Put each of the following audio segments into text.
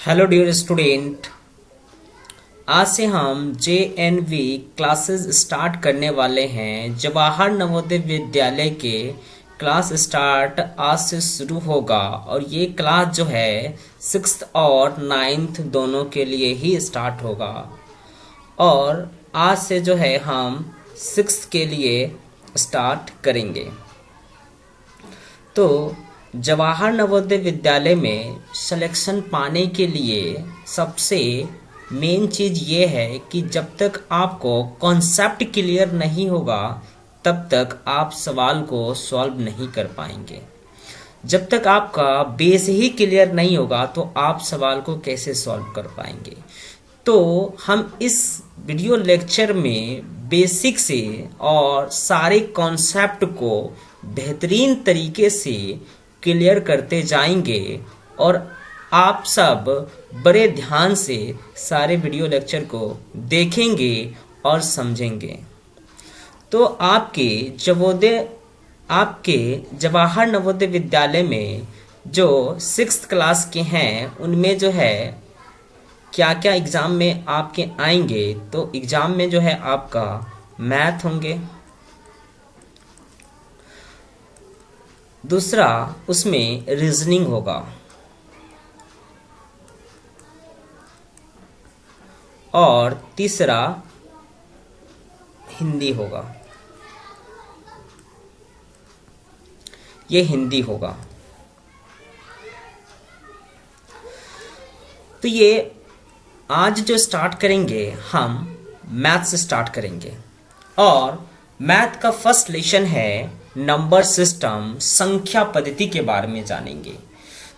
Hello dear student. आज से हम JNV क्लासेस स्टार्ट करने वाले हैं। जवाहर नवोदय विद्यालय के क्लास स्टार्ट आज से शुरू होगा और ये क्लास जो है 6th और 9th दोनों के लिए ही स्टार्ट होगा। और आज से जो है हम 6th के लिए स्टार्ट करेंगे। तो जवाहर नवोदय विद्यालय में सिलेक्शन पाने के लिए सबसे मेन चीज़ ये है कि जब तक आपको कॉन्सेप्ट क्लियर नहीं होगा तब तक आप सवाल को सॉल्व नहीं कर पाएंगे। जब तक आपका बेस ही क्लियर नहीं होगा तो आप सवाल को कैसे सॉल्व कर पाएंगे। तो हम इस वीडियो लेक्चर में बेसिक से और सारे कॉन्सेप्ट को बेहतरीन तरीके से क्लियर करते जाएंगे और आप सब बड़े ध्यान से सारे वीडियो लेक्चर को देखेंगे और समझेंगे। तो आपके जवाहर नवोदय विद्यालय में जो 6th क्लास के हैं उनमें जो है क्या क्या एग्ज़ाम में आपके आएंगे। तो एग्ज़ाम में जो है आपका मैथ होंगे, दूसरा उसमें रीजनिंग होगा और तीसरा हिंदी होगा। ये हिंदी होगा। तो ये आज जो स्टार्ट करेंगे हम मैथ से स्टार्ट करेंगे और मैथ का फर्स्ट लेसन है नंबर सिस्टम, संख्या पद्धति के बारे में जानेंगे।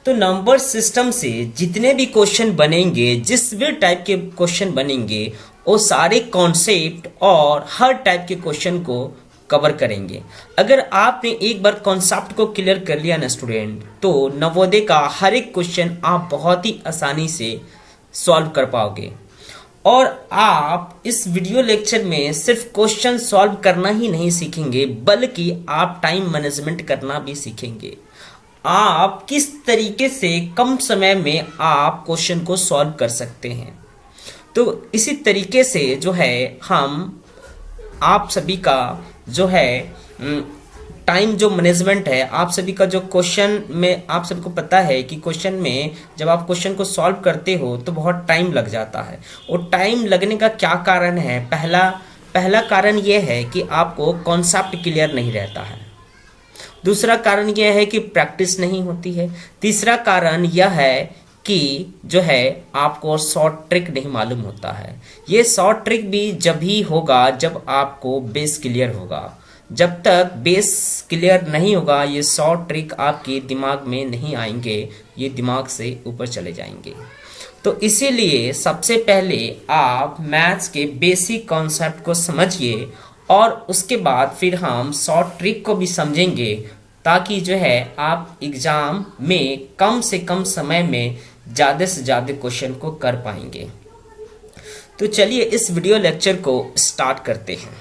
तो नंबर सिस्टम से जितने भी क्वेश्चन बनेंगे, जिस भी टाइप के क्वेश्चन बनेंगे, वो सारे कॉन्सेप्ट और हर टाइप के क्वेश्चन को कवर करेंगे। अगर आपने एक बार कॉन्सेप्ट को क्लियर कर लिया ना स्टूडेंट, तो नवोदय का हर एक क्वेश्चन आप बहुत ही आसानी से सॉल्व कर पाओगे। और आप इस वीडियो लेक्चर में सिर्फ क्वेश्चन सॉल्व करना ही नहीं सीखेंगे बल्कि आप टाइम मैनेजमेंट करना भी सीखेंगे। आप किस तरीके से कम समय में आप क्वेश्चन को सॉल्व कर सकते हैं। तो इसी तरीके से जो है हम आप सभी का जो है टाइम जो मैनेजमेंट है, आप सभी का जो क्वेश्चन में आप सबको पता है कि क्वेश्चन में जब आप क्वेश्चन को सॉल्व करते हो तो बहुत टाइम लग जाता है। और टाइम लगने का क्या कारण है? पहला कारण यह है कि आपको कॉन्सेप्ट क्लियर नहीं रहता है। दूसरा कारण यह है कि प्रैक्टिस नहीं होती है। तीसरा कारण यह है कि जो है आपको शॉर्ट ट्रिक नहीं मालूम होता है। ये शॉर्ट ट्रिक भी जब ही होगा जब आपको बेस क्लियर होगा। जब तक बेस क्लियर नहीं होगा ये शॉर्ट ट्रिक आपके दिमाग में नहीं आएंगे, ये दिमाग से ऊपर चले जाएंगे। तो इसीलिए सबसे पहले आप मैथ्स के बेसिक कॉन्सेप्ट को समझिए और उसके बाद फिर हम शॉर्ट ट्रिक को भी समझेंगे ताकि जो है आप एग्ज़ाम में कम से कम समय में ज़्यादा से ज़्यादा क्वेश्चन को कर पाएंगे। तो चलिए इस वीडियो लेक्चर को स्टार्ट करते हैं।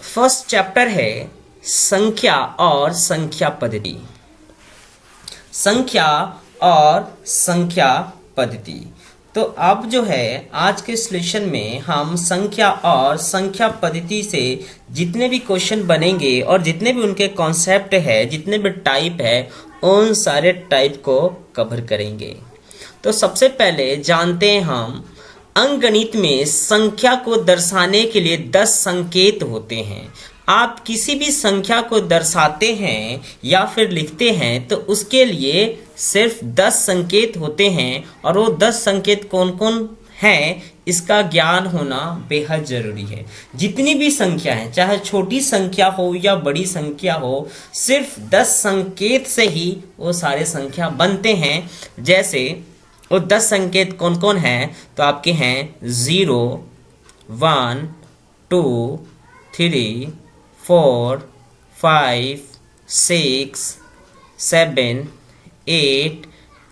फर्स्ट चैप्टर है संख्या और संख्या पद्धति। संख्या और संख्या पद्धति। तो अब जो है आज के सेशन में हम संख्या और संख्या पद्धति से जितने भी क्वेश्चन बनेंगे और जितने भी उनके कॉन्सेप्ट है, जितने भी टाइप है, उन सारे टाइप को कवर करेंगे। तो सबसे पहले जानते हैं हम अंकगणित में संख्या को दर्शाने के लिए 10 संकेत होते हैं। आप किसी भी संख्या को दर्शाते हैं या फिर लिखते हैं तो उसके लिए सिर्फ 10 संकेत होते हैं और वो 10 संकेत कौन कौन हैं इसका ज्ञान होना बेहद ज़रूरी है। जितनी भी संख्या है, चाहे छोटी संख्या हो या बड़ी संख्या हो, सिर्फ 10 संकेत से ही वो सारे संख्या बनते हैं। जैसे वो 10 संकेत कौन कौन हैं? तो आपके हैं 0, 1, 2, 3, 4, 5, 6, 7, 8,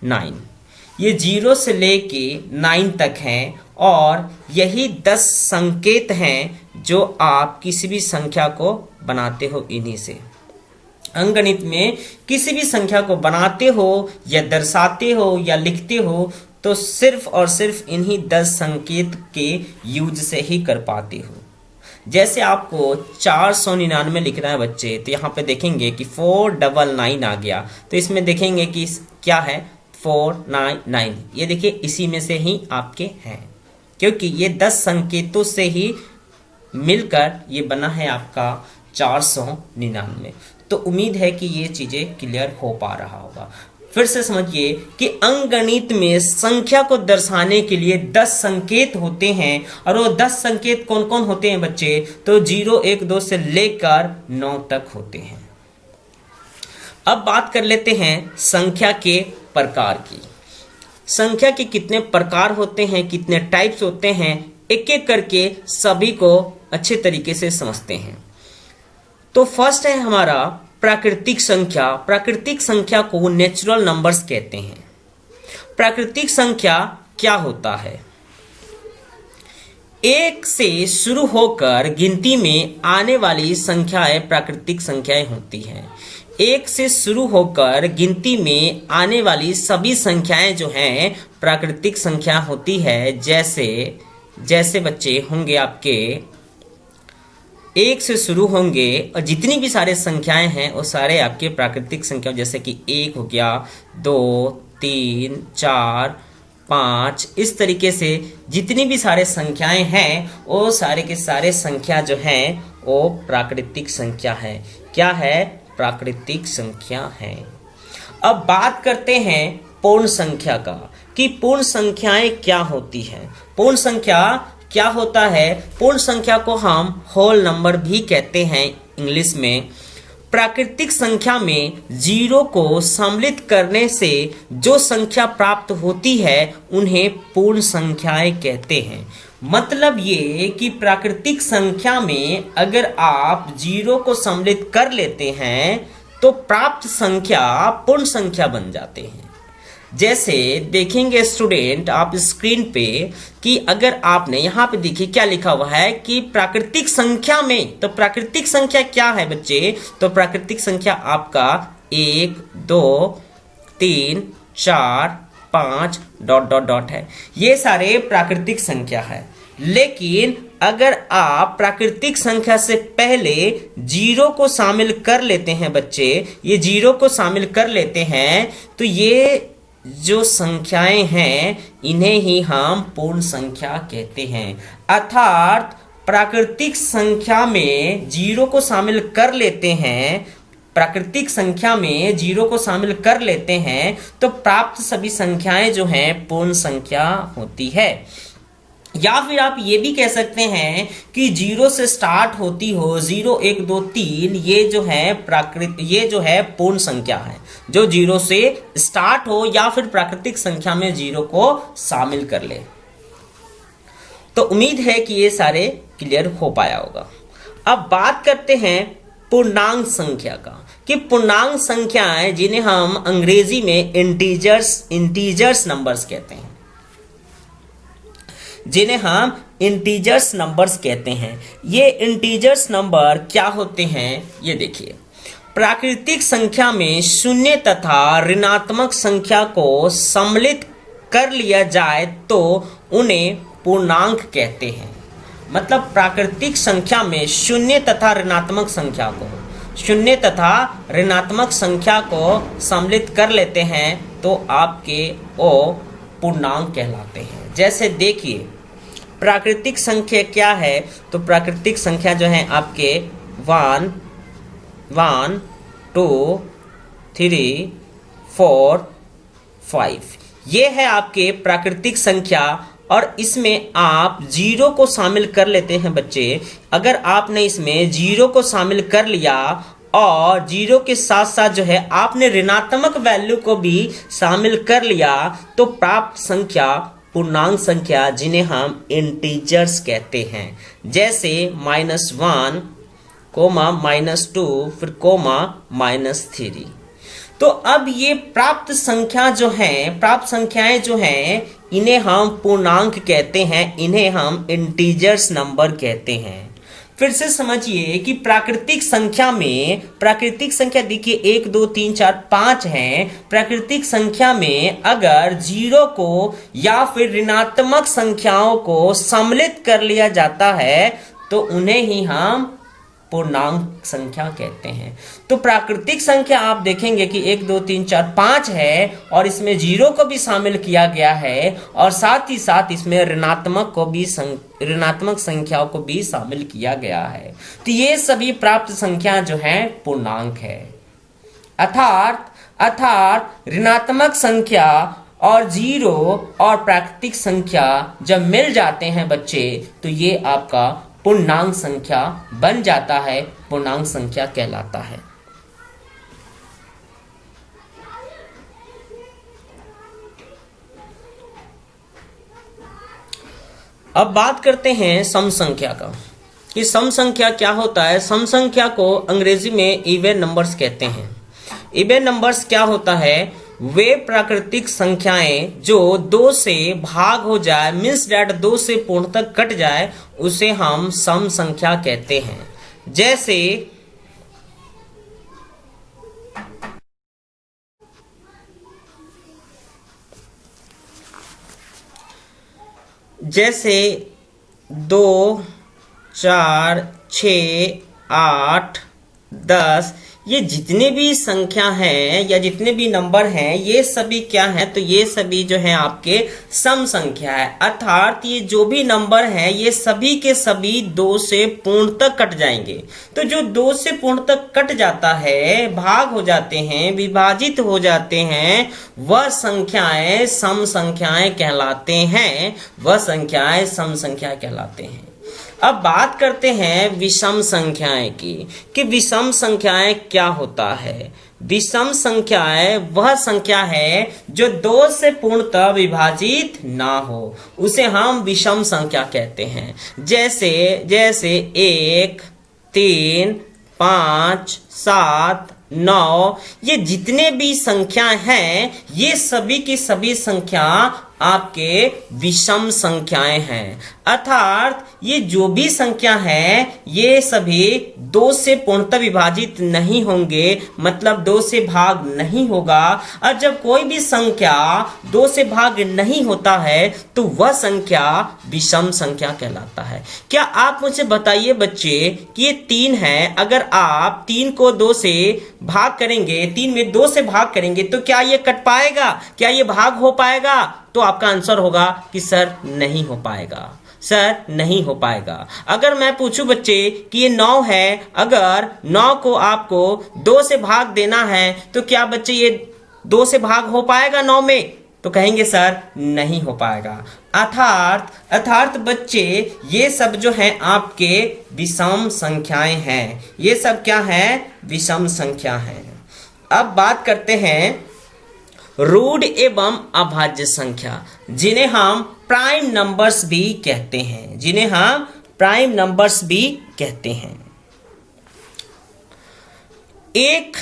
9। ये 0 से लेके 9 तक हैं और यही 10 संकेत हैं जो आप किसी भी संख्या को बनाते हो इन्हीं से। अंकगणित में किसी भी संख्या को बनाते हो या दर्शाते हो या लिखते हो तो सिर्फ और सिर्फ इन्हीं 10 संकेत के यूज से ही कर पाते हो। जैसे आपको 499 लिखना है बच्चे, तो यहाँ पे देखेंगे कि 499 आ गया, तो इसमें देखेंगे कि क्या है 499। ये देखिए इसी में से ही आपके हैं, क्योंकि ये 10 संकेतों से ही मिलकर ये बना है आपका 499। तो उम्मीद है कि ये चीजें क्लियर हो पा रहा होगा। फिर से समझिए कि अंकगणित में संख्या को दर्शाने के लिए 10 संकेत होते हैं, और वो 10 संकेत कौन कौन होते हैं बच्चे? तो 0, 1, 2 से लेकर 9 तक होते हैं। अब बात कर लेते हैं संख्या के प्रकार की। संख्या के कितने प्रकार होते हैं, कितने टाइप्स होते हैं, एक एक करके सभी को अच्छे तरीके से समझते हैं। तो फर्स्ट है हमारा प्राकृतिक संख्या। प्राकृतिक संख्या को नेचुरल नंबर्स कहते हैं। प्राकृतिक संख्या क्या होता है? 1 से शुरू होकर गिनती में आने वाली संख्याएं प्राकृतिक संख्याएं होती हैं। 1 से शुरू होकर गिनती में आने वाली सभी संख्याएं जो हैं प्राकृतिक संख्या होती है। जैसे बच्चे होंगे आपके 1 से शुरू होंगे और जितनी भी सारे संख्याएं हैं वो सारे आपके प्राकृतिक संख्या, जैसे कि 1 हो गया, 2, 3, 4, 5, इस तरीके से जितनी भी सारे संख्याएं हैं वो सारे के सारे संख्या जो हैं वो प्राकृतिक संख्या है। क्या है? प्राकृतिक संख्या है। अब बात करते हैं पूर्ण संख्या का, कि पूर्ण संख्याएं क्या होती हैं। पूर्ण संख्या क्या होता है? पूर्ण संख्या को हम होल नंबर भी कहते हैं इंग्लिश में। प्राकृतिक संख्या में 0 को सम्मिलित करने से जो संख्या प्राप्त होती है उन्हें पूर्ण संख्याएं कहते हैं। मतलब ये कि प्राकृतिक संख्या में अगर आप 0 को सम्मिलित कर लेते हैं तो प्राप्त संख्या पूर्ण संख्या बन जाते हैं। जैसे देखेंगे स्टूडेंट आप स्क्रीन पे कि अगर आपने यहाँ पे देखिए क्या लिखा हुआ है कि प्राकृतिक संख्या में, तो प्राकृतिक संख्या क्या है बच्चे? तो प्राकृतिक संख्या आपका 1, 2, 3, 4, 5 ... है। ये सारे प्राकृतिक संख्या है। लेकिन अगर आप प्राकृतिक संख्या से पहले 0 को शामिल कर लेते हैं बच्चे, ये 0 को शामिल कर लेते हैं, तो ये जो संख्याएं हैं इन्हें ही हम पूर्ण संख्या कहते हैं। अर्थात प्राकृतिक संख्या में 0 को शामिल कर लेते हैं, प्राकृतिक संख्या में 0 को शामिल कर लेते हैं तो प्राप्त सभी संख्याएं जो हैं पूर्ण संख्या होती है। या फिर आप ये भी कह सकते हैं कि 0 से स्टार्ट होती हो, 0, 1, 2, 3, ये जो है पूर्ण संख्या है, जो 0 से स्टार्ट हो या फिर प्राकृतिक संख्या में 0 को शामिल कर ले। तो उम्मीद है कि ये सारे क्लियर हो पाया होगा। अब बात करते हैं पूर्णांक संख्या का, कि पूर्णांक संख्याएं जिन्हें हम अंग्रेजी में इंटीजर्स नंबर्स कहते हैं, जिन्हें हम इंटीजर्स नंबर्स कहते हैं। ये इंटीजर्स नंबर क्या होते हैं ये देखिए। प्राकृतिक संख्या में शून्य तथा ऋणात्मक संख्या को सम्मिलित कर लिया जाए तो उन्हें पूर्णांक कहते हैं। मतलब प्राकृतिक संख्या में शून्य तथा ऋणात्मक संख्या को सम्मिलित कर लेते हैं तो आपके वो पूर्णांक कहलाते हैं। जैसे देखिए प्राकृतिक संख्या क्या है, तो प्राकृतिक संख्या जो है आपके 1, 2, 3, 4, 5, ये है आपके प्राकृतिक संख्या। और इसमें आप 0 को शामिल कर लेते हैं बच्चे। अगर आपने इसमें 0 को शामिल कर लिया और 0 के साथ साथ जो है आपने ऋणात्मक वैल्यू को भी शामिल कर लिया तो प्राप्त संख्या पूर्णांक संख्या जिन्हें हम इंटीजर्स कहते हैं। जैसे -1, -2, फिर -3। तो अब ये प्राप्त संख्या जो है, प्राप्त संख्याएं जो हैं, इन्हें हम पूर्णांक कहते हैं, इन्हें हम इंटीजर्स नंबर कहते हैं। फिर से समझिए कि प्राकृतिक संख्या में, प्राकृतिक संख्या देखिए 1 2 3 4 5 है। प्राकृतिक संख्या में अगर जीरो को या फिर ऋणात्मक संख्याओं को सम्मिलित कर लिया जाता है तो उन्हें ही हम पूर्णांक संख्या कहते हैं। तो प्राकृतिक संख्या आप देखेंगे कि 1 2 3 4 5 है और इसमें जीरो को भी शामिल किया गया है और साथ ही साथ इसमें ऋणात्मक संख्याओं को भी शामिल किया गया है। तो ये सभी प्राप्त संख्या जो है पूर्णांक है। अर्थात ऋणात्मक संख्या और जीरो और प्राकृतिक संख्या जब मिल जाते हैं बच्चे, तो ये आपका पूर्णांक संख्या बन जाता है, पूर्णांक संख्या कहलाता है। अब बात करते हैं सम संख्या का, कि सम संख्या क्या होता है। सम संख्या को अंग्रेजी में इवन नंबर्स कहते हैं। इवन नंबर्स क्या होता है, वे प्राकृतिक संख्याएं जो 2 से भाग हो जाए, मीन्स डैट 2 से पूर्णतः कट जाए, उसे हम सम संख्या कहते हैं। जैसे 2 4 6 8 10, ये जितने भी संख्या हैं या जितने भी नंबर हैं, ये सभी क्या हैं, तो ये सभी जो है आपके सम संख्या है। अर्थात ये जो भी नंबर हैं, ये सभी के सभी 2 से पूर्णतः कट जाएंगे। तो जो 2 से पूर्णतः कट जाता है, भाग हो जाते हैं, विभाजित हो जाते हैं, वह संख्याएं सम संख्याएं कहलाते हैं, वह संख्याएं सम संख्या कहलाते हैं। अब बात करते हैं विषम संख्याएं की, कि विषम संख्याएं क्या होता है। विषम संख्याएं वह संख्या है जो 2 से पूर्णतः विभाजित ना हो, उसे हम विषम संख्या कहते हैं। जैसे 1 3 5 7 9, ये जितने भी संख्या हैं, ये सभी की सभी संख्या आपके विषम संख्याएं हैं। अर्थात ये जो भी संख्या है, ये सभी 2 से पूर्णतः विभाजित नहीं होंगे, मतलब 2 से भाग नहीं होगा। और जब कोई भी संख्या 2 से भाग नहीं होता है तो वह संख्या विषम संख्या कहलाता है। क्या आप मुझे बताइए बच्चे कि ये 3 है, अगर आप 3 को 2 से भाग करेंगे, 3 में 2 से भाग करेंगे, तो क्या ये कट पाएगा, क्या ये भाग हो पाएगा? तो आपका आंसर होगा कि सर नहीं हो पाएगा, सर नहीं हो पाएगा। अगर मैं पूछूं बच्चे कि ये 9 है, अगर 9 को आपको 2 से भाग देना है, तो क्या बच्चे ये 2 से भाग हो पाएगा 9 में? तो कहेंगे सर नहीं हो पाएगा। अर्थात बच्चे ये सब जो है आपके विषम संख्याएं हैं, ये सब क्या है, विषम संख्या है। अब बात करते हैं रूढ़ एवं अभाज्य संख्या, जिन्हें हम प्राइम नंबर्स भी कहते हैं, जिन्हें हम प्राइम नंबर्स भी कहते हैं। एक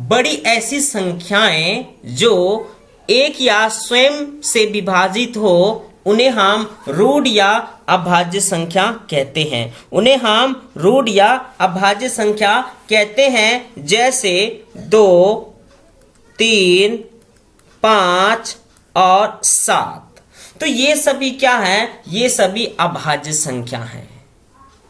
बड़ी ऐसी संख्याएं जो एक या स्वयं से विभाजित हो, उन्हें हम रूढ़ या अभाज्य संख्या कहते हैं, उन्हें हम रूढ़ या अभाज्य संख्या कहते हैं। जैसे 2 3 5 और 7, तो ये सभी क्या है, ये सभी अभाज्य संख्या है।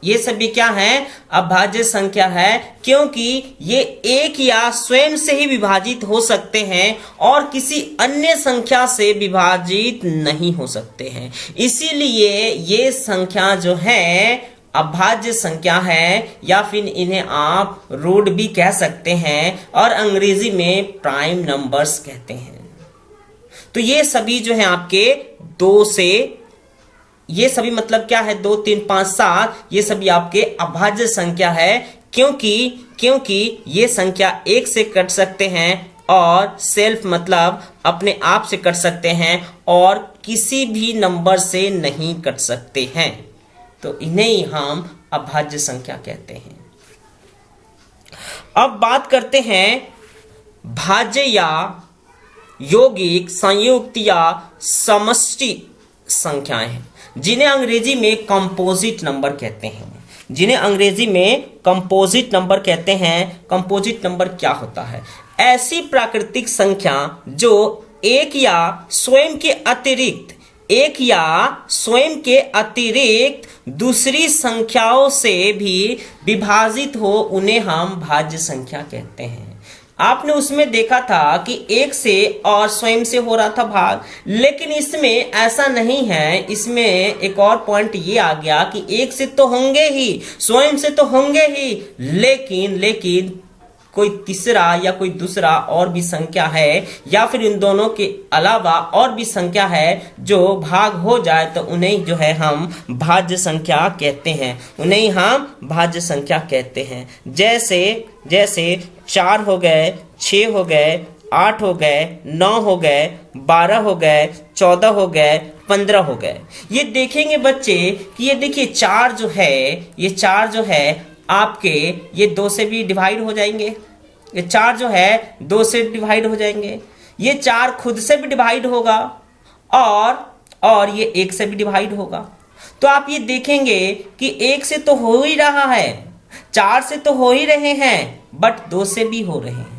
ये सभी क्या है, अभाज्य संख्या है, क्योंकि ये एक या स्वयं से ही विभाजित हो सकते हैं और किसी अन्य संख्या से विभाजित नहीं हो सकते हैं। इसीलिए ये संख्या जो है अभाज्य संख्या है, या फिर इन्हें आप रूढ़ भी कह सकते हैं और अंग्रेजी में प्राइम नंबर्स कहते हैं। तो ये सभी जो है आपके 2 से, ये सभी मतलब क्या है, 2 3 5 7, ये सभी आपके अभाज्य संख्या है, क्योंकि ये संख्या 1 से कट सकते हैं और सेल्फ मतलब अपने आप से कट सकते हैं और किसी भी नंबर से नहीं कट सकते हैं, तो इन्हें ही हम अभाज्य संख्या कहते हैं। अब बात करते हैं भाज्य या यौगिक संयुक्त या समष्टि संख्याएं हैं, जिन्हें अंग्रेजी में कंपोजिट नंबर कहते हैं। जिन्हें अंग्रेजी में कंपोजिट नंबर कहते हैं। कंपोजिट नंबर क्या होता है? ऐसी प्राकृतिक संख्या जो एक या स्वयं के अतिरिक्त दूसरी संख्याओं से भी विभाजित हो, उन्हें हम भाज्य संख्या कहते हैं। आपने उसमें देखा था कि एक से और स्वयं से हो रहा था भाग, लेकिन इसमें ऐसा नहीं है। इसमें एक और पॉइंट ये आ गया कि एक से तो होंगे ही, स्वयं से तो होंगे ही, लेकिन कोई तीसरा या कोई दूसरा और भी संख्या है, या फिर इन दोनों के अलावा और भी संख्या है जो भाग हो जाए, तो उन्हें जो है हम भाज्य संख्या कहते हैं। उन्हें हम भाज्य संख्या कहते हैं। जैसे 4 हो गए, 6 हो गए, 8 हो गए, 9 हो गए, 12 हो गए, 14 हो गए, 15 हो गए। ये देखेंगे बच्चे कि ये देखिए 4 जो है आपके ये 2 से भी डिवाइड हो जाएंगे। ये 4 जो है 2 से डिवाइड हो जाएंगे। ये 4 खुद से भी डिवाइड होगा और ये 1 से भी डिवाइड होगा। तो आप ये देखेंगे कि 1 से तो हो ही रहा है, 4 से तो हो ही रहे हैं, बट 2 से भी हो रहे हैं।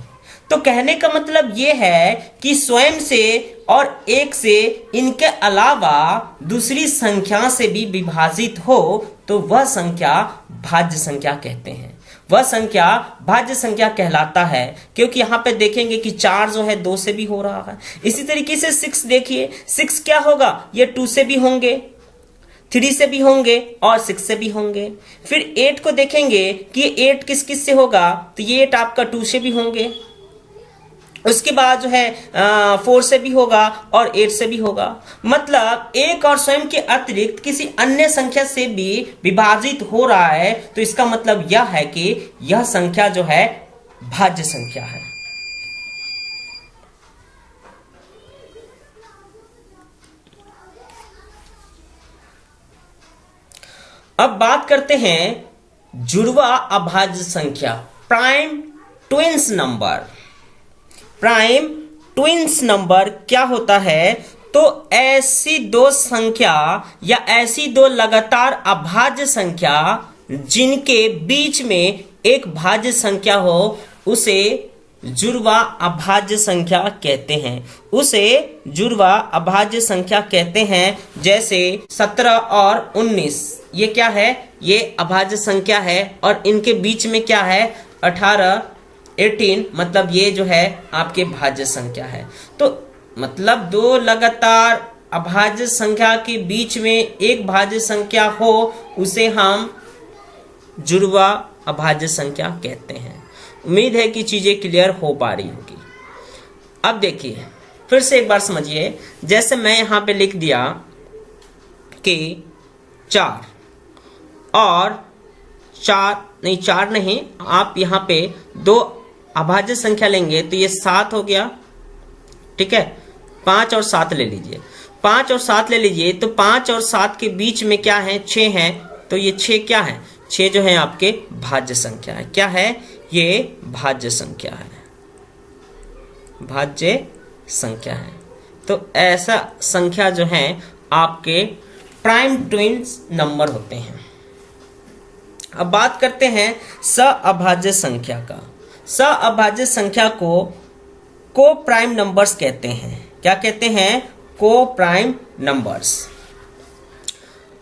तो कहने का मतलब ये है कि स्वयं से और 1 से, इनके अलावा दूसरी संख्या से भी विभाजित हो, तो वह संख्या भाज्य संख्या कहते हैं। वह संख्या भाज्य संख्या कहलाता है, क्योंकि यहाँ पे देखेंगे कि 4 जो है 2 से भी हो रहा है। इसी तरीके से 6 देखिए, 6 क्या होगा? ये 2 से भी होंगे, 3 से भी होंगे और 6 से भी होंगे। फिर 8 को देखेंगे कि 8 किस किस से होगा? तो ये 8 आपका 2 से भी होंगे। उसके बाद जो है 4 से भी होगा और 8 से भी होगा। मतलब 1 और स्वयं के अतिरिक्त किसी अन्य संख्या से भी विभाजित हो रहा है, तो इसका मतलब यह है कि यह संख्या जो है भाज्य संख्या है। अब बात करते हैं जुड़वा अभाज्य संख्या, prime twins number. Prime twins number क्या होता है? तो ऐसी 2 संख्या या ऐसी 2 लगातार अभाज्य संख्या जिनके बीच में एक भाज्य संख्या हो, उसे जुड़वा अभाज्य संख्या कहते हैं। उसे जुड़वा अभाज्य संख्या कहते हैं। जैसे 17 और 19, ये क्या है? ये अभाज्य संख्या है, और इनके बीच में क्या है? 18 मतलब ये जो है आपके भाज्य संख्या है। तो मतलब 2 लगातार अभाज्य संख्या के बीच में एक भाज्य संख्या हो, उसे हम जुड़वा अभाज्य संख्या कहते हैं। उम्मीद है कि चीजें क्लियर हो पा रही होगी। अब देखिए, फिर से एक बार समझिए। जैसे मैं यहां पे लिख दिया कि 4 और 4 नहीं, आप यहां पे 2 अभाज्य संख्या लेंगे तो ये 7 हो गया, ठीक है। 5 और 7 ले लीजिए, 5 और 7 ले लीजिए, तो 5 और 7 के बीच में क्या है? 6 है। तो ये 6 क्या है? 6 जो है आपके भाज्य संख्या है। क्या है? ये भाज्य संख्या है, भाज्य संख्या है। तो ऐसा संख्या जो है आपके प्राइम ट्विंस नंबर होते हैं। अब बात करते हैं सअभाज्य संख्या का। सअभाज्य संख्या को प्राइम नंबर्स कहते हैं। क्या कहते हैं? को प्राइम नंबर्स।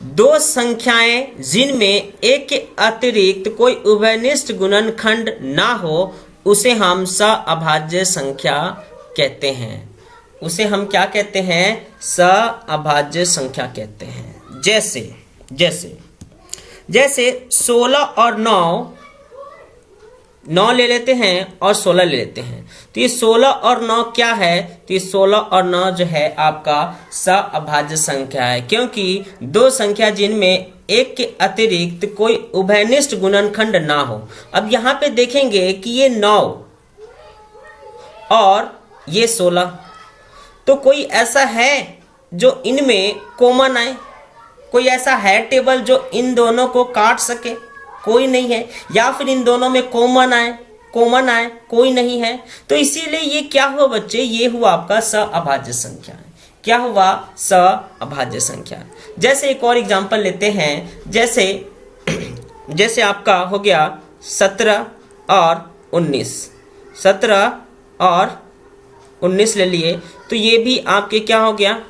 2 संख्याएं जिनमें एक के अतिरिक्त कोई उभयनिष्ठ गुणनखंड ना हो, उसे हम सअभाज्य संख्या कहते हैं। उसे हम क्या कहते हैं? सअभाज्य संख्या कहते हैं। जैसे 16 और 9 ले लेते हैं और 16 ले लेते हैं। तो ये 16 और 9 क्या है? तो ये 16 और 9 जो है आपका सअभाज्य संख्या है, क्योंकि 2 संख्या जिनमें एक के अतिरिक्त कोई उभयनिष्ठ गुणनखंड ना हो। अब यहाँ पे देखेंगे कि ये 9 और ये 16, तो कोई ऐसा है जो इनमें कॉमन आए? कोई ऐसा है टेबल जो इन दोनों को काट सके? कोई नहीं है। या फिर इन दोनों में कॉमन आए? कॉमन आए, कोई नहीं है, तो इसीलिए ये क्या हुआ बच्चे, ये हुआ आपका सअभाज्य संख्या। क्या हुआ, सअभाज्य संख्या। जैसे एक और एग्जांपल लेते हैं, जैसे आपका हो गया 17 और 19, 17 और 19 ले लिए, तो ये भी आपके क्या हो गया,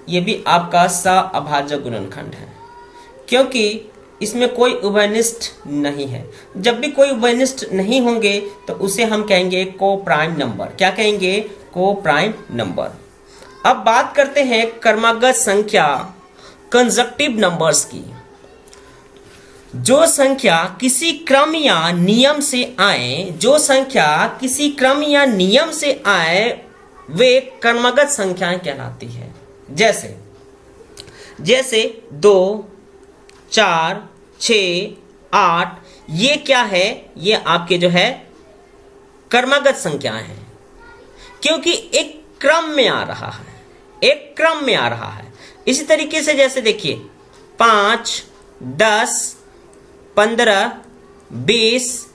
ये भी आपका सअभाज्य गुणनखंड है, क्योंकि इसमें कोई उभयनिष्ठ नहीं है। जब भी कोई उभयनिष्ठ नहीं होंगे तो उसे हम कहेंगे को प्राइम नंबर। क्या कहेंगे, को प्राइम नंबर। अब बात करते हैं क्रमागत संख्या, कंजक्टिव नंबर्स की। जो संख्या किसी क्रम या नियम से आए, जो संख्या किसी क्रम या नियम से आए, वे क्रमागत संख्याएं कहलाती है। जैसे 2, 4, 6, 8, ये क्या है, ये आपके जो है क्रमागत संख्याएं हैं, क्योंकि एक क्रम में आ रहा है, एक क्रम में आ रहा है। इसी तरीके से जैसे देखिए 5, 10, 15, 20,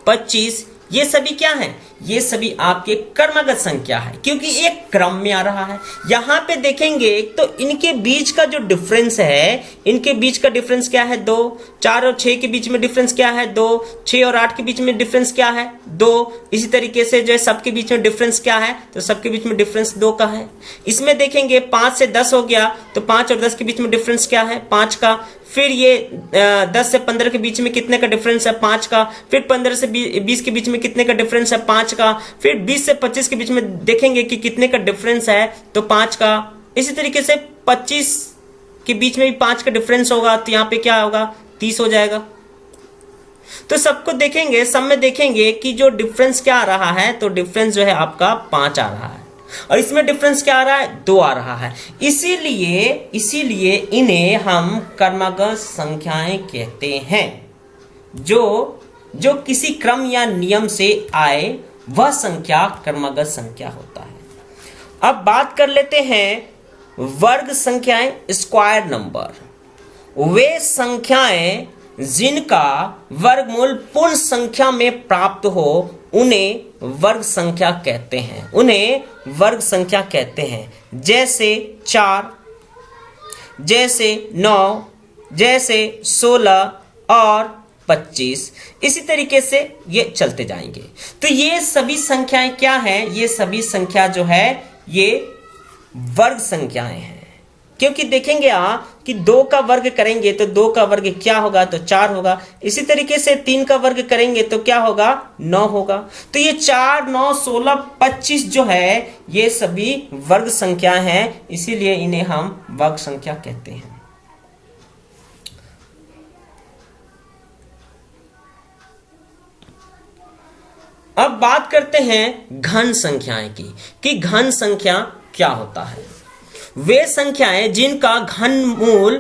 25, ये सभी क्या है, ये सभी आपके क्रमागत संख्या है, क्योंकि एक क्रम में आ रहा है। यहां पे देखेंगे तो इनके बीच का जो डिफरेंस है, इनके बीच का डिफरेंस क्या है, 2। 4 और 6 के बीच में डिफरेंस क्या है, 2। 6 और 8 के बीच में डिफरेंस क्या है, 2। इसी तरीके से जो है सबके बीच में डिफरेंस क्या है, तो सबके बीच में डिफरेंस 2 का है। इसमें देखेंगे 5 से 10 हो गया, तो 5 और 10 के बीच में डिफरेंस क्या है, 5 का। फिर ये 10 से 15 के बीच में कितने का डिफरेंस है, 5 का। फिर 15 से 20 के बीच में कितने का डिफरेंस है, 5 का। फिर 20 से 25 के बीच में देखेंगे कि कितने का डिफरेंस है, तो 5 का। इसी तरीके से 25 के बीच में भी 5 का डिफरेंस होगा, तो यहां पे क्या होगा, 30 हो जाएगा। तो सबको देखेंगे, सब में देखेंगे कि जो डिफरेंस क्या आ रहा है, तो डिफरेंस जो है आपका 5 आ रहा है, और इसमें डिफरेंस क्या आ रहा है, 2 आ रहा है। इसीलिए इन्हें हम क्रमागत संख्याएं कहते हैं। जो किसी क्रम या नियम से आए, वह संख्या क्रमागत संख्या होता है। अब बात कर लेते हैं वर्ग संख्याएं, स्क्वायर नंबर। वे संख्याएं जिनका वर्गमूल पूर्ण संख्या में प्राप्त हो, उन्हें वर्ग संख्या कहते हैं, उन्हें वर्ग संख्या कहते हैं। जैसे 4, जैसे 9, जैसे 16 और 25, इसी तरीके से ये चलते जाएंगे। तो ये सभी संख्याएं क्या हैं, ये सभी संख्या जो है ये वर्ग संख्याएं हैं। क्योंकि देखेंगे आप कि 2 का वर्ग करेंगे तो 2 का वर्ग क्या होगा, तो 4 होगा। इसी तरीके से 3 का वर्ग करेंगे तो क्या होगा, 9 होगा। तो ये 4, 9, 16, 25 जो है ये सभी वर्ग संख्या हैं, इसीलिए इन्हें हम वर्ग संख्या कहते हैं। अब बात करते हैं घन संख्याएं की, कि घन संख्या क्या होता है। वे संख्याएं जिनका घनमूल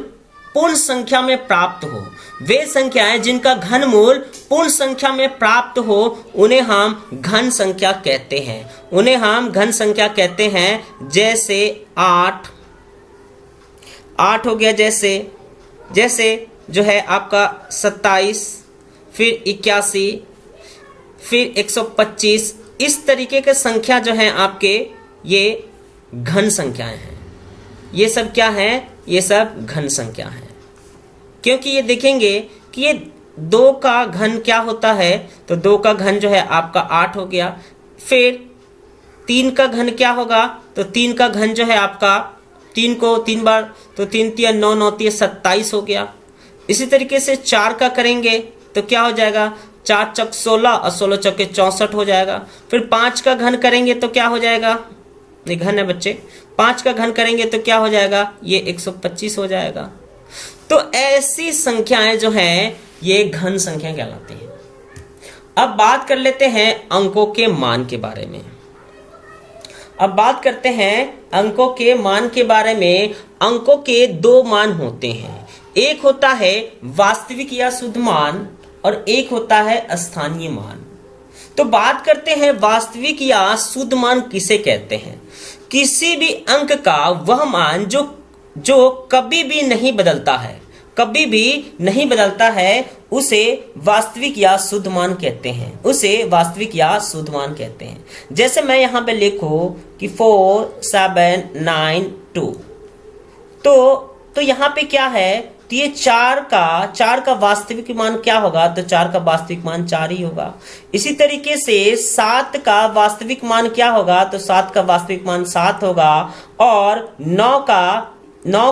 पूर्ण संख्या में प्राप्त हो, वे संख्याएं जिनका घनमूल पूर्ण संख्या में प्राप्त हो, उन्हें हम घन संख्या कहते हैं, उन्हें हम घन संख्या कहते हैं। जैसे 8 हो गया, जैसे जो है आपका 27, फिर 81, फिर 125, इस तरीके के संख्या जो है आपके ये घन संख्याएं हैं। ये सब क्या है, ये सब घन संख्या है। क्योंकि ये देखेंगे कि ये 2 का घन क्या होता है, तो 2 का घन जो है आपका 8 हो गया। फिर 3 का घन क्या होगा, तो 3 का घन जो है आपका 3 को 3 बार, तो 3 3 9 9 3 27 हो गया। इसी तरीके से 4 का करेंगे तो क्या हो जाएगा, 4 चौक 16 और 16 चौके 64 हो जाएगा। फिर 5 का घन करेंगे तो क्या हो जाएगा, ये घन है बच्चे, 5 का घन करेंगे तो क्या हो जाएगा, ये 125 हो जाएगा। तो ऐसी संख्याएं जो हैं ये घन संख्या कहलाती हैं। अब बात कर लेते हैं अंकों के मान के बारे में। अब बात करते हैं अंकों के मान के बारे में। अंकों के 2 मान होते हैं, एक होता है वास्तविक या शुद्ध मान और एक होता है स्थानीय मान। तो बात करते हैं वास्तविक या शुद्ध मान किसे कहते हैं। किसी भी अंक का वह मान जो कभी भी नहीं बदलता है, कभी भी नहीं बदलता है, उसे वास्तविक या शुद्ध मान कहते हैं, उसे वास्तविक या शुद्ध मान कहते हैं। जैसे मैं यहां पे लिखूं कि 4792, तो यहां पे क्या है, तो ये चार का वास्तविक मान क्या होगा, तो 4 का वास्तविक मान 4 ही होगा। इसी तरीके से 7 का वास्तविक मान क्या होगा, तो 7 का वास्तविक मान 7 होगा। और 9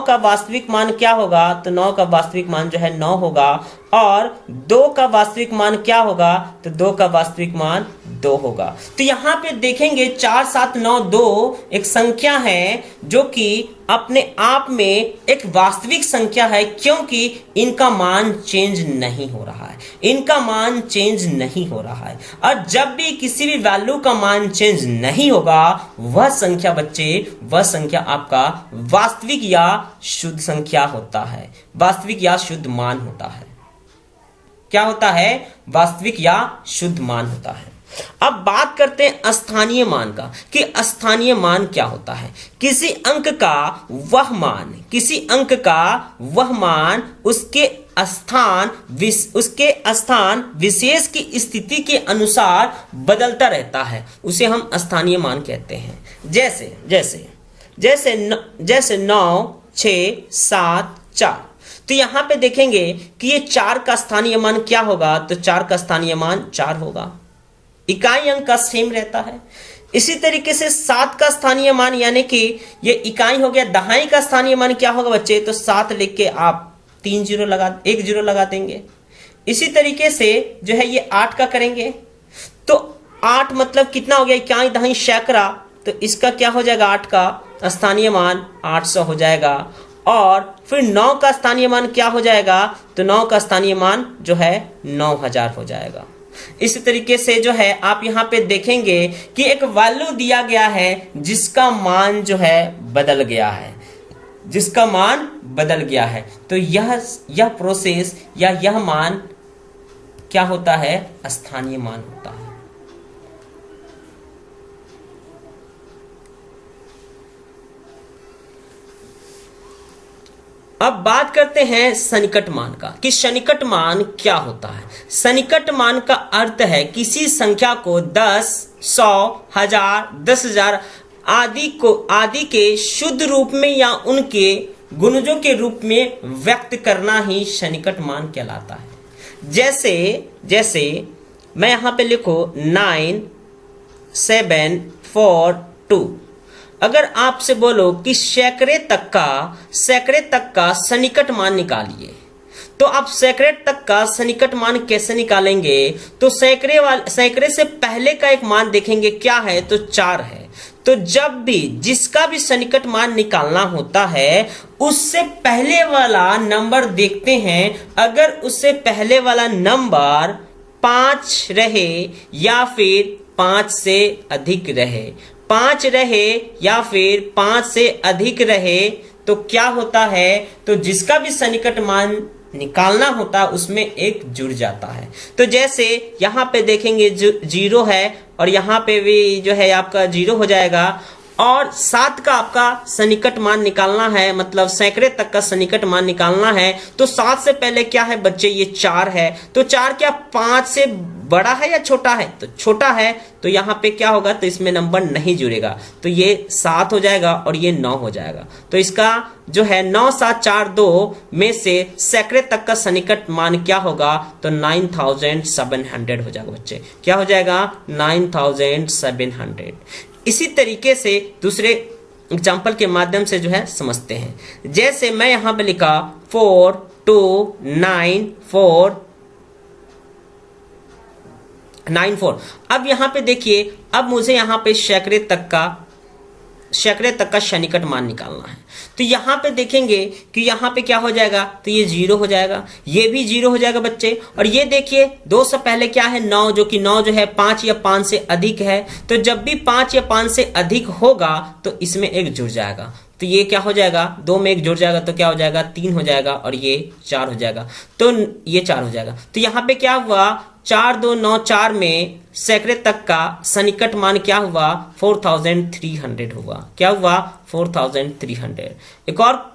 का वास्तविक मान क्या होगा, तो 9 का वास्तविक मान जो है 9 होगा। और 2 का वास्तविक मान क्या होगा, तो 2 का वास्तविक मान 2 होगा। तो यहां पे देखेंगे 4 7 9 2 एक संख्या है जो कि अपने आप में एक वास्तविक संख्या है, क्योंकि इनका मान चेंज नहीं हो रहा है, इनका मान चेंज नहीं हो रहा है। और जब भी किसी भी वैल्यू का मान चेंज नहीं होगा, वह संख्या बच्चे, वह संख्या आपका वास्तविक या शुद्ध संख्या होता है, वास्तविक या शुद्ध मान होता है। क्या होता है, वास्तविक या शुद्ध मान होता है। अब बात करते हैं स्थानीय मान का, कि स्थानीय मान क्या होता है। किसी अंक का वह मान उसके स्थान विशेष की स्थिति के अनुसार बदलता रहता है, उसे हम स्थानीय मान कहते हैं। जैसे 9 6 7 4। तो यहां पे देखेंगे कि ये 4 का स्थानीय मान क्या होगा, तो 4 का स्थानीय मान 4 होगा, इकाई अंक का सेम रहता है। इसी तरीके से 7 का स्थानीय मान, यानी कि ये इकाई हो गया, दहाई का स्थानीय मान क्या होगा बच्चे, तो 7 लिख के आप 1 जीरो लगा देंगे। इसी तरीके से जो है ये 8 का करेंगे, तो 8 मतलब कितना हो गया, इकाई दहाई सैकड़ा, तो इसका क्या हो जाएगा, 8 का स्थानीय मान 800 हो जाएगा। और फिर 9 का स्थानीय मान क्या हो जाएगा, तो 9 का स्थानीय मान जो है 9000 हो जाएगा। इसी तरीके से जो है आप यहाँ पे देखेंगे कि एक वैल्यू दिया गया है जिसका मान जो है बदल गया है, तो यह प्रोसेस या यह मान क्या होता है, स्थानीय मान होता है। अब बात करते हैं सन्निकट मान का, कि सन्निकट मान क्या होता है। सन्निकट मान का अर्थ है किसी संख्या को 10 100 1000 10,000 आदि के शुद्ध रूप में या उनके गुणजों के रूप में व्यक्त करना ही सन्निकट मान कहलाता है। जैसे मैं यहां पे लिखो 9 7 4 2। अगर आपसे बोलो कि सैकड़े तक का सन्निकट मान निकालिए, तो आप सैकड़े तक का सन्निकट मान कैसे निकालेंगे, तो सैकड़े से पहले का एक मान देखेंगे क्या है, तो 4 है। तो जब भी जिसका भी सन्निकट मान निकालना होता है, उससे पहले वाला नंबर देखते हैं। अगर उससे पहले वाला नंबर 5 रहे या फिर 5 से अधिक रहे, 5 रहे या फिर 5 से अधिक रहे, तो क्या होता है, तो जिसका भी सन्निकट मान निकालना होता है उसमें एक जुड़ जाता है। तो जैसे यहाँ पे देखेंगे 0 है और यहाँ पे भी जो है आपका 0 हो जाएगा। और 7 का आपका सन्निकट मान निकालना है, मतलब सैकड़े तक का सन्निकट मान निकालना है, तो 7 से पहले क्या है बच्चे, ये 4 है। तो 4 क्या 5 से बड़ा है या छोटा है, तो छोटा है, तो यहाँ पे क्या होगा, तो इसमें नंबर नहीं जुड़ेगा, तो ये 7 हो जाएगा और ये 9 हो जाएगा। तो इसका जो है 9 7 4 2 में से सैकड़े तक का सन्निकट मान क्या होगा, तो 9700 हो जाएगा बच्चे। क्या हो जाएगा, 9700। इसी तरीके से दूसरे एग्जाम्पल के माध्यम से जो है समझते हैं। जैसे मैं यहां पे लिखा 4 2 9 4 9 4। अब यहां पे देखिए, अब मुझे यहां पे सैकड़े तक का सन्निकट मान निकालना है। तो यहां पे देखेंगे कि यहां पे क्या हो जाएगा, तो ये 0 हो जाएगा, ये भी 0 हो जाएगा बच्चे। और ये देखिए 2 से पहले क्या है, 9, जो कि 9 जो है 5 या 5 से अधिक है। तो जब भी 5 या 5 से अधिक होगा तो इसमें एक जुड़ जाएगा, तो ये क्या हो जाएगा, 2 में एक जुड़ जाएगा, तो क्या हो जाएगा, 3 हो जाएगा और ये 4 हो जाएगा, तो ये 4 हो जाएगा। तो यहाँ पे क्या हुआ, 4 2 9 4 में सैकड़े तक का सन्निकट मान क्या हुआ, 4300 हुआ। क्या हुआ, 4300।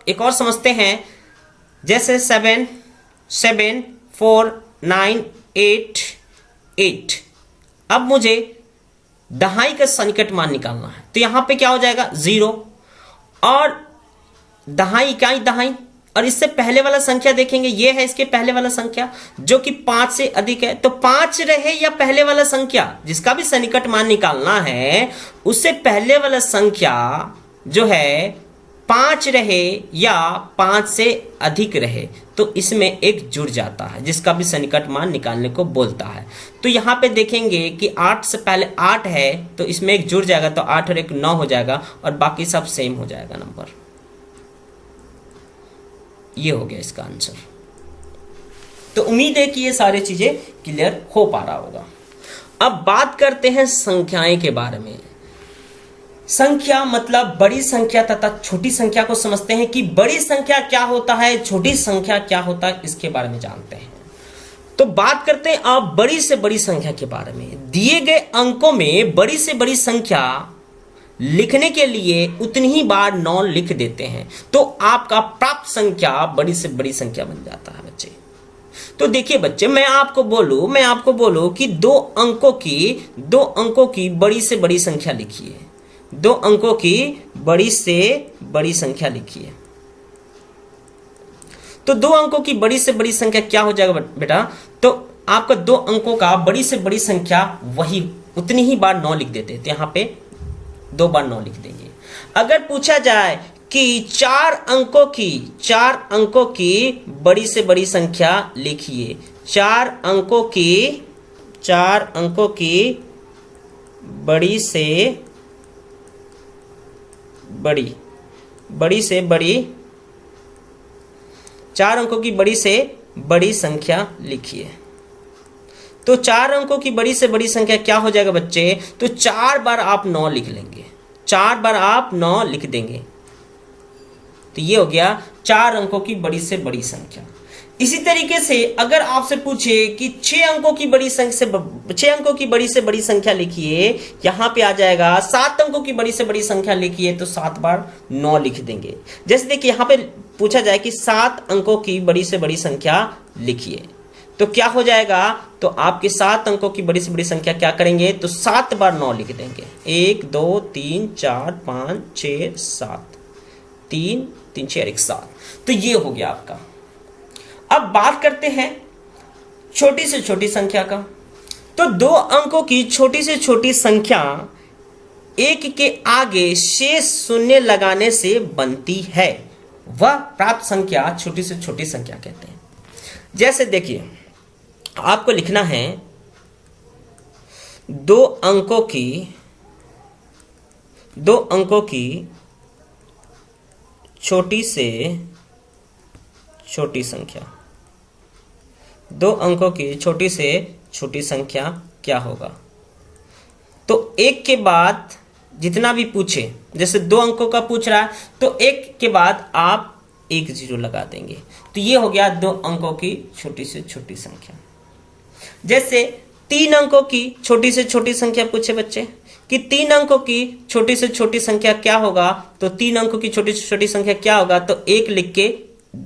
एक और समझते हैं। जैसे 7 7 4 988। अब मुझे दहाई का सन्निकट मान निकालना है, तो यहां पे क्या हो जाएगा 0 और दहाई इकाई दहाई, और इससे पहले वाला संख्या देखेंगे, ये है इसके पहले वाला संख्या जो कि 5 से अधिक है, तो 5 रहे या पहले वाला संख्या जिसका भी सन्निकट मान निकालना है उससे पहले वाला संख्या जो है 5 रहे या 5 से अधिक रहे तो इसमें एक जुड़ जाता है जिसका भी सन्निकट मान निकालने को बोलता है। तो यहां पे देखेंगे कि 8 से पहले 8 है तो इसमें एक जुड़ जाएगा, तो 8 और 1 9 हो जाएगा और बाकी सब सेम हो जाएगा नंबर। ये हो गया इसका आंसर। तो उम्मीद है कि ये सारी चीजें क्लियर हो पा रहा होगा। अब बात करते हैं संख्याएं के बारे में। संख्या मतलब बड़ी संख्या तथा छोटी संख्या को समझते हैं कि बड़ी संख्या क्या होता है, छोटी संख्या क्या होता है, इसके बारे में जानते हैं। तो बात करते हैं आप बड़ी से बड़ी संख्या के बारे में। दिए गए अंकों में बड़ी से बड़ी संख्या लिखने के लिए उतनी ही बार 9 लिख देते हैं तो आपका प्राप्त संख्या बड़ी से बड़ी संख्या बन जाता है बच्चे। तो देखिए बच्चे, मैं आपको बोलूं कि दो अंकों की बड़ी से बड़ी संख्या लिखिए। 2 अंकों की बड़ी से बड़ी संख्या लिखिए। तो 2 अंकों की बड़ी से बड़ी संख्या क्या हो जाएगा बेटा? तो आपका 2 अंकों का बड़ी से बड़ी संख्या वही उतनी ही बार 9 लिख देते हैं, तो यहां पे 2 बार 9 लिख देंगे। अगर पूछा जाए कि 4 अंकों की बड़ी से बड़ी संख्या लिखिए, 4 अंकों की बड़ी से बड़ी 4 अंकों की बड़ी से बड़ी संख्या लिखिए। तो 4 अंकों की बड़ी से बड़ी संख्या क्या हो जाएगा बच्चे? तो 4 बार आप 9 लिख लेंगे, 4 बार आप 9 लिख देंगे, तो ये हो गया 4 अंकों की बड़ी से बड़ी संख्या। इसी तरीके से अगर आपसे पूछे कि 6 अंकों की बड़ी से बड़ी संख्या लिखिए, यहां पे आ जाएगा 7 अंकों की बड़ी से बड़ी संख्या लिखिए, तो 7 बार 9 लिख देंगे। जैसे देखिए यहां पे पूछा जाए कि 7 अंकों की बड़ी से बड़ी संख्या लिखिए, तो क्या हो जाएगा? तो आपके 7 अंकों की बड़ी से बड़ी संख्या क्या करेंगे? तो 7 बार 9 लिख देंगे। 1 2 3 4 5 6 7, 3 3 6 1 7। तो ये हो गया आपका। अब बात करते हैं छोटी से छोटी संख्या का। तो 2 अंकों की छोटी से छोटी संख्या 1 के आगे शेष शून्य लगाने से बनती है, वह प्राप्त संख्या छोटी से छोटी संख्या कहते हैं। जैसे देखिए आपको लिखना है 2 अंकों की छोटी से छोटी संख्या। 2 अंकों की छोटी से छोटी संख्या क्या होगा? तो 1 के बाद जितना भी पूछे, जैसे 2 अंकों का पूछ रहा है तो 1 के बाद आप 1 0 लगा देंगे, तो ये हो गया 2 अंकों की छोटी से छोटी संख्या। जैसे 3 अंकों की छोटी से छोटी संख्या पूछे बच्चे कि 3 अंकों की छोटी से छोटी संख्या क्या होगा? तो 3 अंकों की छोटी से छोटी संख्या क्या होगा? तो 1 लिख के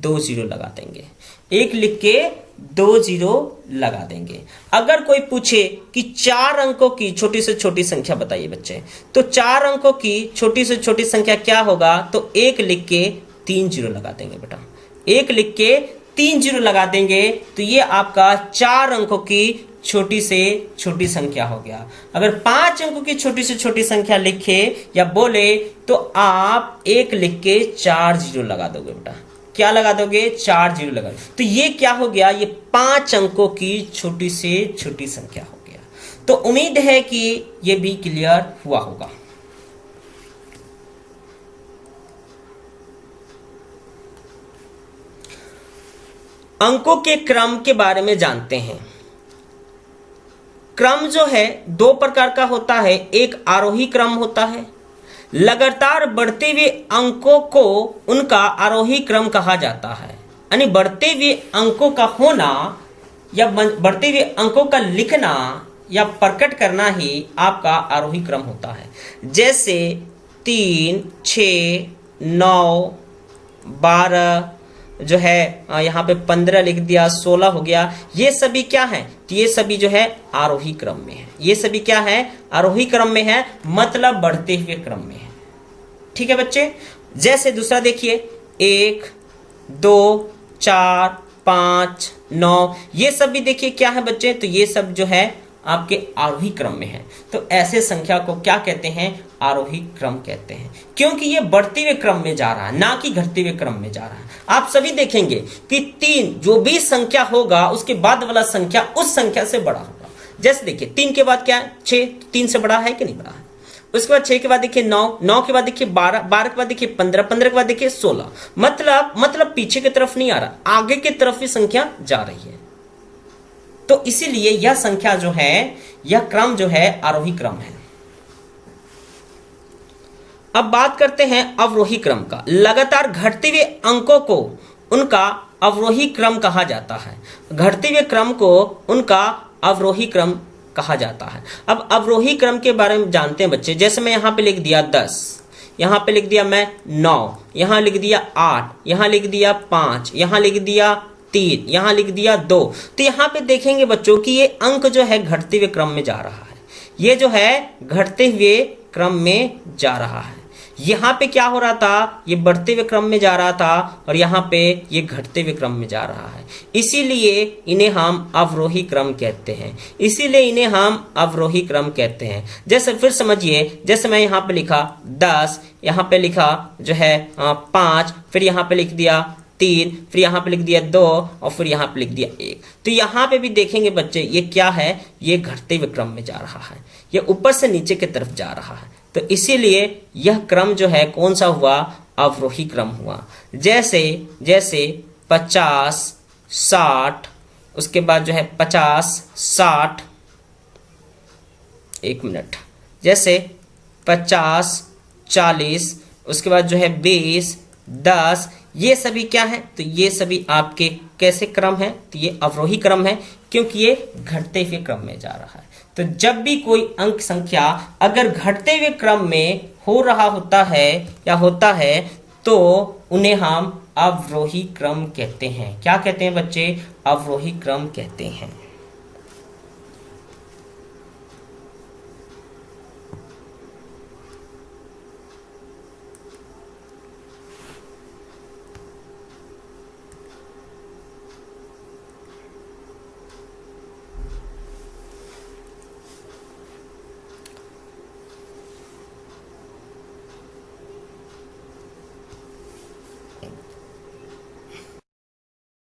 2 0 लगा देंगे, 1 लिख के 2 0 लगा देंगे। अगर कोई पूछे कि 4 अंकों की छोटी से छोटी संख्या बताइए बच्चे, तो 4 अंकों की छोटी से छोटी संख्या क्या होगा? तो 1 लिख के 3 0 लगा देंगे बेटा, 1 लिख के 3 0 लगा देंगे, तो ये आपका 4 अंकों की छोटी से छोटी संख्या हो गया। अगर 5 अंकों की छोटी से छोटी संख्या लिखे या बोले तो आप 1 लिख के 4 0 लगा दोगे बेटा। क्या लगा दोगे? 4 0 लगा। तो ये क्या हो गया? ये 5 अंकों की छोटी से छोटी संख्या हो गया। तो उम्मीद है कि ये भी क्लियर हुआ होगा। अंकों के क्रम के बारे में जानते हैं। क्रम जो है 2 प्रकार का होता है, एक आरोही क्रम होता है। लगातार बढ़ते हुए अंकों को उनका आरोही क्रम कहा जाता है, यानी बढ़ते हुए अंकों का होना या बढ़ते हुए अंकों का लिखना या प्रकट करना ही आपका आरोही क्रम होता है। जैसे 3 6 9 12 जो है यहाँ पे 15 लिख दिया, 16 हो गया, ये सभी क्या है, तो ये सभी जो है आरोही क्रम में है। ये सभी क्या है, आरोही क्रम में है, मतलब बढ़ते हुए क्रम में है। ठीक है बच्चे। जैसे दूसरा देखिए 1 2 4 5 9, ये सब भी देखिए क्या है बच्चे, तो ये सब जो है आपके आरोही क्रम में है। तो ऐसे संख्या को क्या कहते हैं, आरोही क्रम कहते हैं, क्योंकि ये बढ़ते हुए क्रम में जा रहा है, ना कि घटते हुए क्रम में जा रहा है। आप सभी देखेंगे कि 3 जो भी संख्या होगा उसके बाद वाला संख्या उस संख्या से बड़ा होगा। जैसे देखिए 3 के बाद क्या है, 6, 3 से बड़ा है कि नहीं बड़ा है। उसके बाद 6 के बाद देखिए 9, 9 के बाद देखिए 12, 12 के बाद देखिए 15, 15 के बाद देखिए 16। मतलब पीछे की तरफ नहीं आ रहा, आगे की तरफ ही संख्या जा रही है। तो इसीलिए यह संख्या जो है, यह क्रम जो है आरोही क्रम है। अब बात करते हैं अवरोही क्रम का। लगातार घटते हुए अंकों को उनका अवरोही क्रम कहा जाता है। घटते हुए क्रम को उनका अवरोही क्रम कहा जाता है। अब अवरोही क्रम के बारे में जानते हैं बच्चे। जैसे मैं यहां पे लिख दिया 10, यहां पे लिख दिया मैं 9, यहां लिख दिया 8, यहां लिख दिया 5, यहां लिख दिया 3, यहां लिख दिया 2। तो यहां पे देखेंगे बच्चों कि ये अंक जो है घटते हुए क्रम में जा रहा है। ये जो है घटते हुए क्रम में जा रहा है। यहां पे क्या हो रहा था, ये बढ़ते हुए क्रम में जा रहा था, और यहां पे ये घटते हुए क्रम में जा रहा है। इसीलिए इन्हें हम अवरोही क्रम कहते हैं। इसीलिए इन्हें हम अवरोही क्रम कहते हैं। जैसे फिर समझिए, जैसे मैं यहाँ पे लिखा 10, यहाँ पे लिखा जो है 5, फिर यहाँ पे लिख दिया 3, फिर यहाँ पे लिख दिया 2, और फिर यहाँ पे लिख दिया 1। तो यहाँ पे भी देखेंगे बच्चे ये क्या है, ये घटते हुए क्रम में जा रहा है, ये ऊपर से नीचे की तरफ जा रहा है। तो इसीलिए यह क्रम जो है कौन सा हुआ, अवरोही क्रम हुआ। जैसे 50 60, उसके बाद जो है 50 60, एक मिनट, जैसे 50 40, उसके बाद जो है 20 10, ये सभी क्या है, तो ये सभी आपके कैसे क्रम है, तो ये अवरोही क्रम है, क्योंकि ये घटते हुए क्रम में जा रहा है। तो जब भी कोई अंक संख्या अगर घटते हुए क्रम में हो रहा होता है या होता है, तो उन्हें हम अवरोही क्रम कहते हैं। क्या कहते हैं बच्चे, अवरोही क्रम कहते हैं।